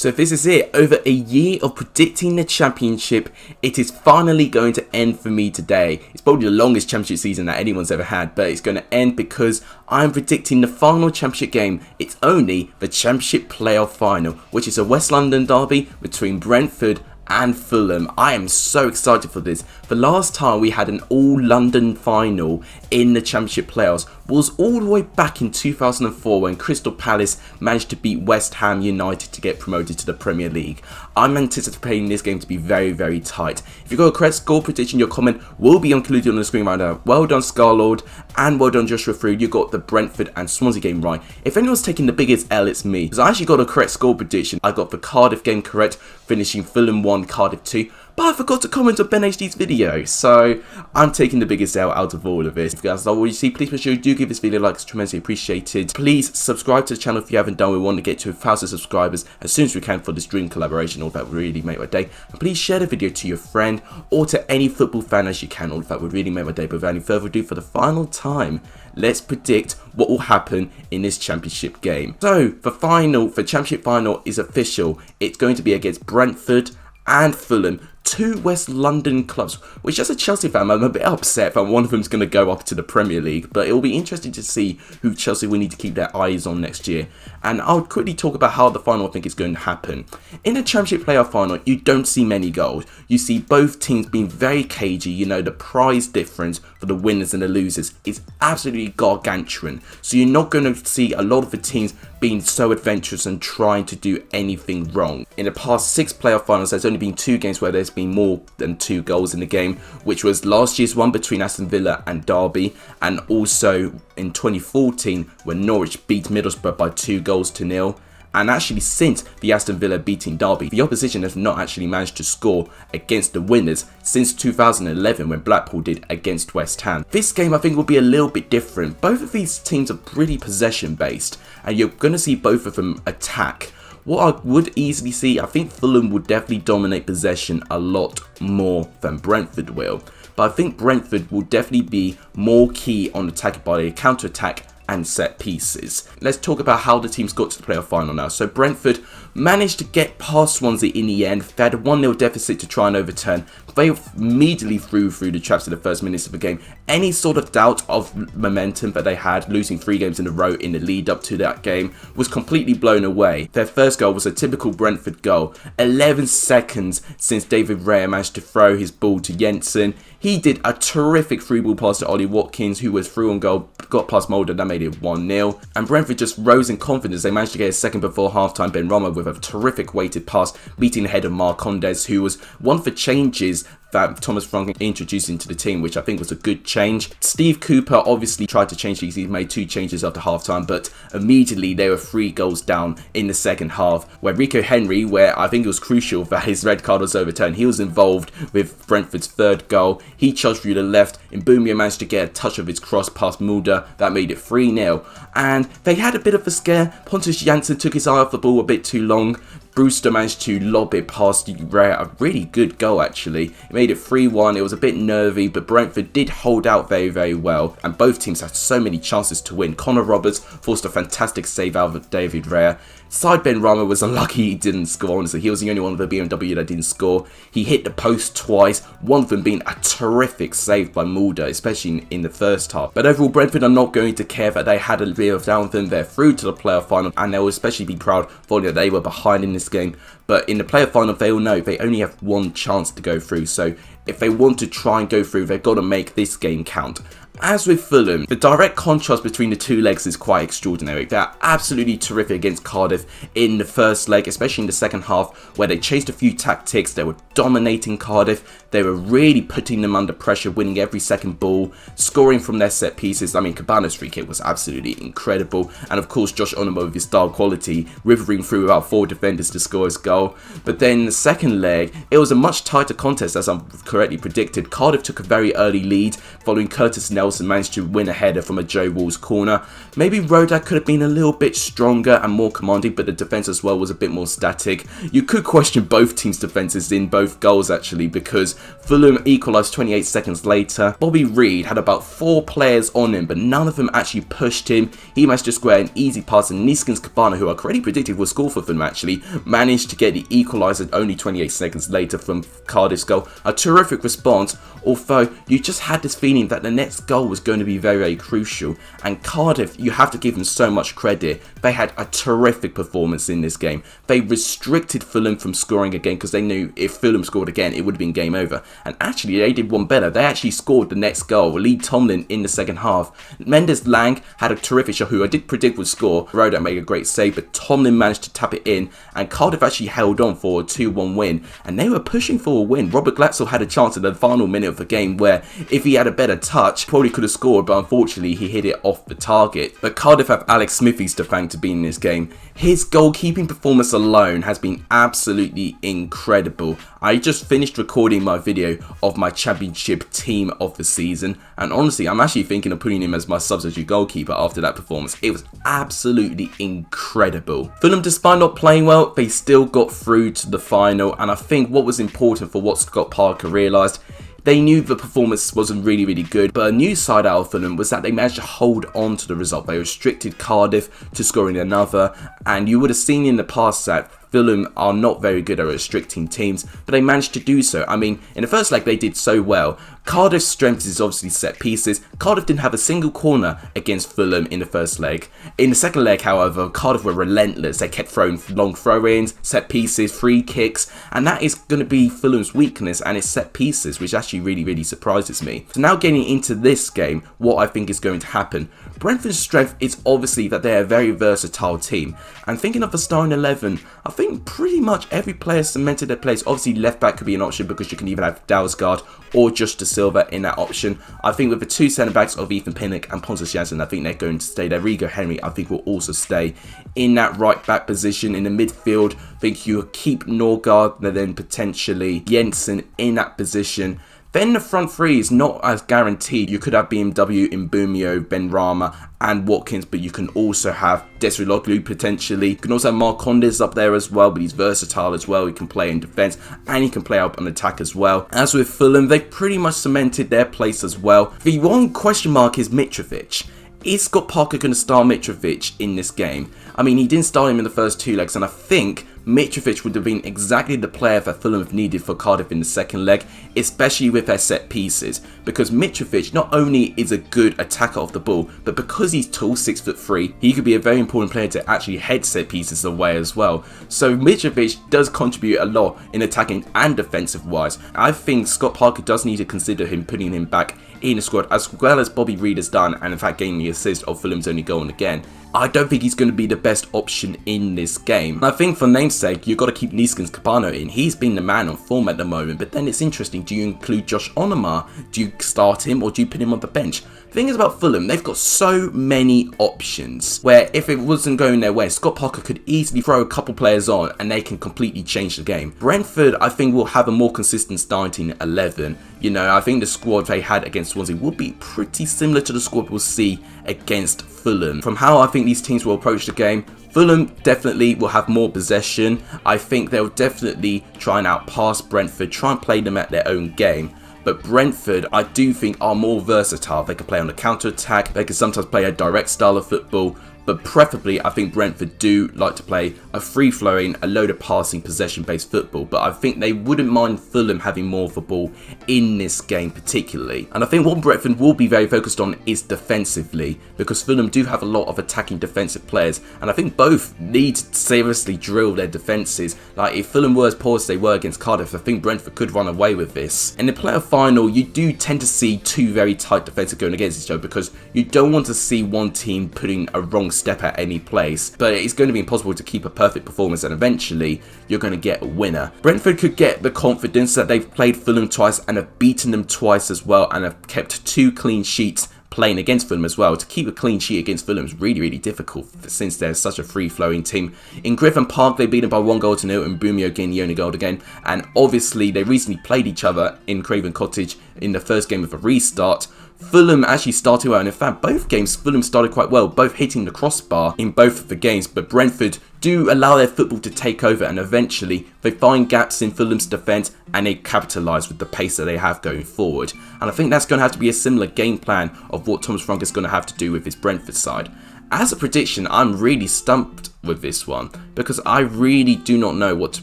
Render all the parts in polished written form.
So this is it. Over a year of predicting the championship, it is finally going to end for me today. It's probably the longest championship season that anyone's ever had, but it's going to end because I'm predicting the final championship game. It's only the championship playoff final, which is a West London derby between Brentford and Fulham. I am so excited for this. The last time we had an all-London final in the championship playoffs was all the way back in 2004 when Crystal Palace managed to beat West Ham United to get promoted to the Premier League. I'm anticipating this game to be very, very tight. If you've got a correct score prediction, your comment will be included on the screen right now. Well done, Scarlord, and well done, Joshua Frew. You got the Brentford and Swansea game right. If anyone's taking the biggest L, it's me, because I actually got a correct score prediction. I got the Cardiff game correct, finishing Fulham 1, Cardiff 2. But I forgot to comment on Ben HD's video, so I'm taking the biggest L out of all of this. If you guys like what you see, please make sure you do give this video a like, it's tremendously appreciated. Please subscribe to the channel if you haven't done. We want to get to 1,000 subscribers as soon as we can for this dream collaboration. All that would really make my day. And please share the video to your friend or to any football fan as you can. All that would really make my day. But without any further ado, for the final time, let's predict what will happen in this championship game. So the championship final is official. It's going to be against Brentford and Fulham, two West London clubs, which as a Chelsea fan, I'm a bit upset that one of them is going to go up to the Premier League, but it will be interesting to see who Chelsea will need to keep their eyes on next year. And I'll quickly talk about how the final I think is going to happen. In a championship playoff final, you don't see many goals. You see both teams being very cagey. You know, the prize difference for the winners and the losers is absolutely gargantuan. So you're not going to see a lot of the teams being so adventurous and trying to do anything wrong. In the past 6 playoff finals, there's only been 2 games where there's been more than 2 goals in the game, which was last year's one between Aston Villa and Derby, and also in 2014 when Norwich beat Middlesbrough by 2-0. And actually, since the Aston Villa beating Derby, the opposition has not actually managed to score against the winners since 2011 when Blackpool did against West Ham. This game I think will be a little bit different. Both of these teams are pretty possession based and you're going to see both of them attack. What I would easily see, I think Fulham would definitely dominate possession a lot more than Brentford will. But I think Brentford will definitely be more key on attacking by a counter-attack and set pieces. Let's talk about how the teams got to the playoff final now. So Brentford managed to get past Swansea in the end. They had a 1-0 deficit to try and overturn. They immediately threw through the traps in the first minutes of the game. Any sort of doubt of momentum that they had, losing 3 games in a row in the lead up to that game, was completely blown away. Their first goal was a typical Brentford goal. 11 seconds since David Raya managed to throw his ball to Jensen. He did a terrific through ball pass to Ollie Watkins, who was through on goal, got past Mulder, that made it 1-0. And Brentford just rose in confidence. They managed to get a second before half-time. Ben Rama with a terrific weighted pass, beating the head of Marcondes, who was one for changes that Thomas Frank introduced into the team, which I think was a good change. Steve Cooper obviously tried to change these. He made 2 changes after half-time, but immediately they were 3 goals down in the second half, where Rico Henry, where I think it was crucial that his red card was overturned, he was involved with Brentford's 3rd goal. He charged through the left, and Mbumia managed to get a touch of his cross past Mulder. That made it 3-0. And they had a bit of a scare. Pontus Jansson took his eye off the ball a bit too long. Brewster managed to lob it past Raya, a really good goal actually. It made it 3-1, it was a bit nervy, but Brentford did hold out very, very well. And both teams had so many chances to win. Connor Roberts forced a fantastic save out of David Raya. Side Ben Rama was unlucky he didn't score, honestly. He was the only one of the BMW that didn't score. He hit the post twice, one of them being a terrific save by Mulder, especially in the first half. But overall, Brentford are not going to care that they had a bit of down with them. They're through to the playoff final, and they will especially be proud for that they were behind in this game. But in the playoff final, they all know they only have 1 chance to go through. So if they want to try and go through, they've got to make this game count. As with Fulham, the direct contrast between the 2 legs is quite extraordinary. They're absolutely terrific against Cardiff in the first leg, especially in the second half, where they chased a few tactics. They were dominating Cardiff. They were really putting them under pressure, winning every second ball, scoring from their set pieces. I mean, Cabana's free kick was absolutely incredible. And of course, Josh Onoma with his style quality, rivering through about 4 defenders to score his goal. But then the second leg, it was a much tighter contest, as I correctly predicted. Cardiff took a very early lead, following Curtis Nelson Nelson managed to win a header from a Joe Wall's corner. Maybe Rodak could have been a little bit stronger and more commanding, but the defence as well was a bit more static. You could question both teams' defences in both goals actually, because Fulham equalised 28 seconds later. Bobby Reed had about 4 players on him, but none of them actually pushed him. He managed to square an easy pass, and Neeskens Cabana, who I already predicted would score for Fulham actually, managed to get the equaliser only 28 seconds later from Cardiff's goal. A terrific response, although you just had this feeling that the next goal was going to be very, very crucial. And Cardiff, you have to give them so much credit. They had a terrific performance in this game. They restricted Fulham from scoring again because they knew if Fulham scored again, it would have been game over. And actually, they did one better. They actually scored the next goal. Lee Tomlin in the second half. Mendes Lang had a terrific shot, who I did predict would score. Rodak made a great save, but Tomlin managed to tap it in, and Cardiff actually held on for a 2-1 win. And they were pushing for a win. Robert Glatzel had a chance in the final minute of the game where, if he had a better touch, probably could have scored, but unfortunately he hit it off the target. But Cardiff have Alex Smithies to thank to be in this game. His goalkeeping performance alone has been absolutely incredible. I just finished recording my video of my championship team of the season, and honestly I'm actually thinking of putting him as my substitute goalkeeper after that performance. It was absolutely incredible. Fulham, despite not playing well, they still got through to the final, and I think what was important for what Scott Parker realised, they knew the performance wasn't really good, but a new side out of Fulham was that they managed to hold on to the result. They restricted Cardiff to scoring another, and you would have seen in the past that Fulham are not very good at restricting teams, but they managed to do so. I mean, in the first leg they did so well. Cardiff's strength is obviously set pieces. Cardiff didn't have a single corner against Fulham in the first leg. In the second leg, however, Cardiff were relentless. They kept throwing long throw-ins, set pieces, free kicks, and that is going to be Fulham's weakness, and it's set pieces, which actually really surprises me. So now getting into this game, what I think is going to happen. Brentford's strength is obviously that they're a very versatile team, and thinking of the starting 11, I think pretty much every player cemented their place. Obviously left back could be an option because you can either have Dalsgaard or just De Silva in that option. I think with the two centre backs of Ethan Pinnock and Pontus Jansson, I think they're going to stay there. Rigo Henry, I think, will also stay in that right back position. In the midfield, I think you keep Norgard and then potentially Jensen in that position. Then the front three is not as guaranteed. You could have BMW, Mbumio, Benrahma and Watkins, but you can also have Desiree potentially. You can also have Marcondes up there as well, but he's versatile as well. He can play in defence and he can play up on attack as well. As with Fulham, they've pretty much cemented their place as well. The one question mark is Mitrovic. Is Scott Parker going to start Mitrovic in this game? I mean, he didn't start him in the first 2 legs, and I think Mitrovic would have been exactly the player that Fulham have needed for Cardiff in the second leg, especially with their set pieces, because Mitrovic not only is a good attacker of the ball, but because he's tall, 6'3", he could be a very important player to actually head set pieces away as well. So Mitrovic does contribute a lot in attacking and defensive wise. I think Scott Parker does need to consider putting him back in the squad, as well as Bobby Reed has done, and in fact getting the assist of Fulham's only goal again. I don't think he's going to be the best option in this game. I think for namesake, you've got to keep Neeskens Cabana in. He's been the man on form at the moment, but then it's interesting. Do you include Josh Onomah? Do you start him or do you put him on the bench? The thing is about Fulham, they've got so many options where if it wasn't going their way, Scott Parker could easily throw a couple players on and they can completely change the game. Brentford, I think, will have a more consistent starting 11. You know, I think the squad they had against Swansea will be pretty similar to the squad we'll see against Fulham. From how I think these teams will approach the game, Fulham definitely will have more possession. I think they'll definitely try and outpass Brentford, try and play them at their own game. But Brentford, I do think, are more versatile. They can play on the counter-attack, they can sometimes play a direct style of football, but preferably I think Brentford do like to play a free-flowing, a load of passing, possession-based football, but I think they wouldn't mind Fulham having more of the ball in this game particularly. And I think what Brentford will be very focused on is defensively, because Fulham do have a lot of attacking defensive players, and I think both need to seriously drill their defences. Like, if Fulham were as poor as they were against Cardiff, I think Brentford could run away with this. In the playoff final, you do tend to see two very tight defences going against each other, because you don't want to see one team putting a wrong step at any place, but it's going to be impossible to keep a perfect performance, and eventually you're going to get a winner. Brentford could get the confidence that they've played Fulham twice and have beaten them twice as well, and have kept 2 clean sheets playing against Fulham as well. To keep a clean sheet against Fulham is really difficult since they're such a free-flowing team. In Griffin Park, they beat them by 1-0 and Mbumio getting the only goal again, and obviously they recently played each other in Craven Cottage in the first game of a restart. Fulham actually started well, and in fact both games Fulham started quite well, both hitting the crossbar in both of the games, but Brentford do allow their football to take over, and eventually they find gaps in Fulham's defence and they capitalise with the pace that they have going forward. And I think that's going to have to be a similar game plan of what Thomas Frank is going to have to do with his Brentford side. As a prediction, I'm really stumped with this one because I really do not know what to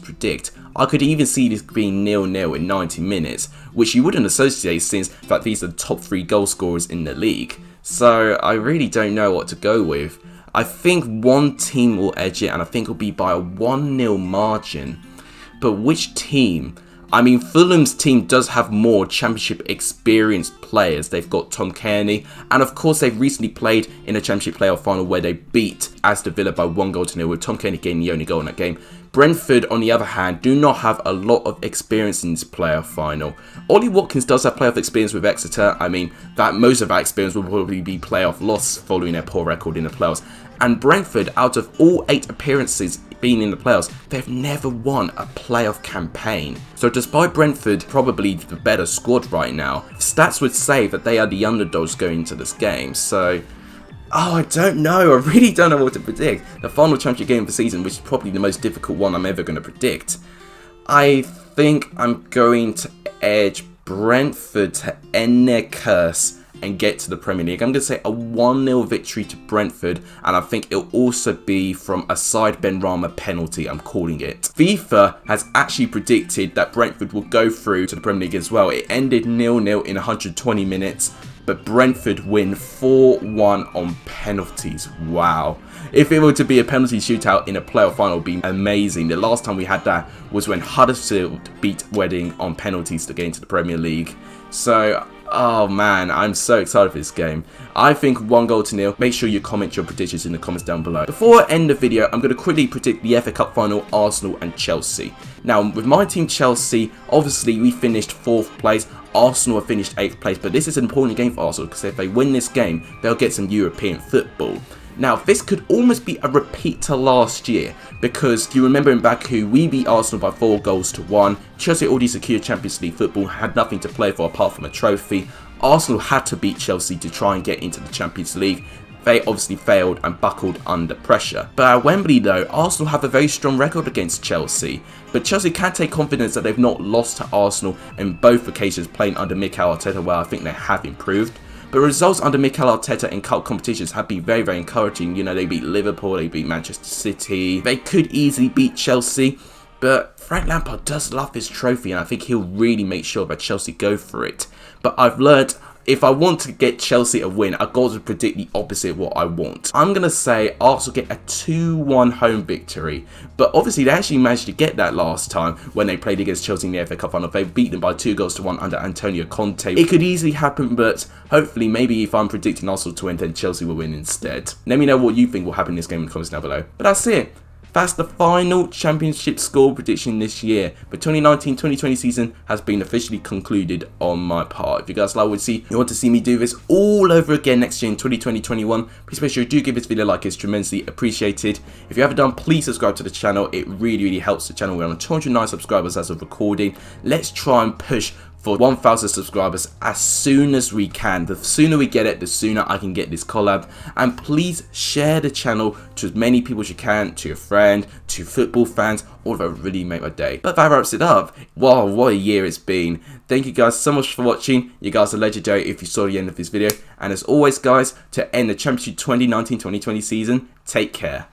predict. I could even see this being 0-0 in 90 minutes, which you wouldn't associate since in fact these are the top 3 goal scorers in the league. So I really don't know what to go with. I think one team will edge it, and I think it'll be by a 1-0 margin. But which team? I mean, Fulham's team does have more championship experienced players. They've got Tom Kearney, and of course they've recently played in a championship playoff final where they beat Aston Villa by 1-0 with Tom Kearney getting the only goal in that game. Brentford, on the other hand, do not have a lot of experience in this playoff final. Ollie Watkins does have playoff experience with Exeter. I mean, that most of that experience will probably be playoff loss following their poor record in the playoffs. And Brentford, out of all 8 appearances being in the playoffs, they've never won a playoff campaign. So despite Brentford probably the better squad right now, stats would say that they are the underdogs going into this game. So, I don't know. I really don't know what to predict. The final championship game of the season, which is probably the most difficult one I'm ever going to predict. I think I'm going to edge Brentford to end their curse and get to the Premier League. I'm going to say a 1-0 victory to Brentford, and I think it'll also be from a Said Benrahma penalty, I'm calling it. FIFA has actually predicted that Brentford will go through to the Premier League as well. It ended 0-0 in 120 minutes, but Brentford win 4-1 on penalties. Wow. If it were to be a penalty shootout in a playoff final, it would be amazing. The last time we had that was when Huddersfield beat Reading on penalties to get into the Premier League. So, oh man, I'm so excited for this game. I think 1-0. Make sure you comment your predictions in the comments down below. Before I end the video, I'm going to quickly predict the FA Cup final, Arsenal and Chelsea. Now, with my team Chelsea, obviously we finished 4th place. Arsenal have finished 8th place, but this is an important game for Arsenal because if they win this game, they'll get some European football. Now, this could almost be a repeat to last year because if you remember in Baku, we beat Arsenal by 4-1. Chelsea already secured Champions League football, had nothing to play for apart from a trophy. Arsenal had to beat Chelsea to try and get into the Champions League. They obviously failed and buckled under pressure. But at Wembley though, Arsenal have a very strong record against Chelsea. But Chelsea can take confidence that they've not lost to Arsenal in both occasions playing under Mikel Arteta, where I think they have improved. But results under Mikel Arteta in cup competitions have been very, very encouraging. You know, they beat Liverpool, they beat Manchester City. They could easily beat Chelsea. But Frank Lampard does love his trophy, and I think he'll really make sure that Chelsea go for it. But I've learnt, if I want to get Chelsea a win, I've got to predict the opposite of what I want. I'm going to say Arsenal get a 2-1 home victory. But obviously they actually managed to get that last time when they played against Chelsea in the FA Cup final. They beat them by 2-1 under Antonio Conte. It could easily happen, but hopefully maybe if I'm predicting Arsenal to win, then Chelsea will win instead. Let me know what you think will happen in this game in the comments down below. But that's it. That's the final championship score prediction this year. The 2019-2020 season has been officially concluded on my part. If you guys like what you want to see me do this all over again next year in 2020-21, please make sure you do give this video a like. It's tremendously appreciated. If you haven't done, please subscribe to the channel. It really, really helps the channel. We're on 209 subscribers as of recording. Let's try and push for 1,000 subscribers as soon as we can. The sooner we get it, the sooner I can get this collab. And please share the channel to as many people as you can, to your friend, to football fans, all that would really make my day. But that wraps it up. Wow, what a year it's been. Thank you guys so much for watching. You guys are legendary if you saw the end of this video. And as always guys, to end the Championship 2019-2020 season, take care.